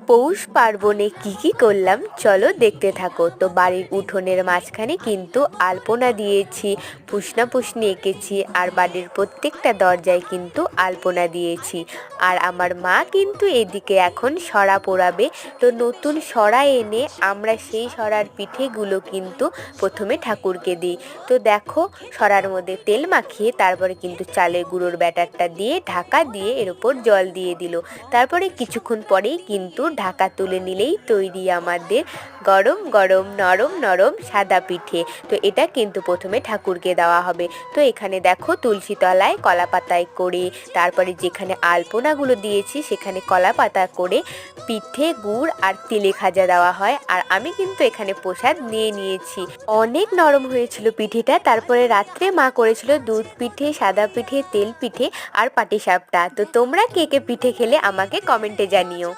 পৌষ পার্বণে কি করলাম চলো দেখতে থাকো। তো বাড়ির উঠোনের মাঝখানে কিন্তু আলপনা দিয়েছি, পুষনা পুষনি এঁকেছি, আর বাড়ির প্রত্যেকটা দরজায় কিন্তু আলপনা দিয়েছি। আর আমার মা কিন্তু এদিকে এখন সরা পোড়াবে। তো নতুন সরা এনে আমরা সেই সরার পিঠেগুলো কিন্তু প্রথমে ঠাকুরকে দিই। তো দেখো, সরার মধ্যে তেল মাখিয়ে তারপরে কিন্তু চালের গুঁড়োর ব্যাটারটা দিয়ে ঢাকা দিয়ে এর ওপর জল দিয়ে দিল। তারপরে কিছুক্ষণ পরেই কিন্তু ঢাকা তুলে নিলেই তৈরি আমাদের গরম গরম নরম নরম সাদা পিঠে। তো এটা কিন্তু প্রথমে ঠাকুরকে দেওয়া হবে। তো এখানে দেখো তুলসী তলায় কলা পাতায় করে, তারপরে যেখানে আলপনাগুলো দিয়েছি সেখানে কলা পাতা করে পিঠে, গুড় আর তিলে খাজা দেওয়া হয়। আর আমি কিন্তু এখানে প্রসাদ নিয়ে নিয়েছি। অনেক নরম হয়েছিল পিঠেটা। তারপরে রাত্রে মা করেছিল দুধ পিঠে, সাদা পিঠে, তেল পিঠে আর পাটিসাপটা। তো তোমরা কে কে পিঠে খেলে আমাকে কমেন্টে জানিও।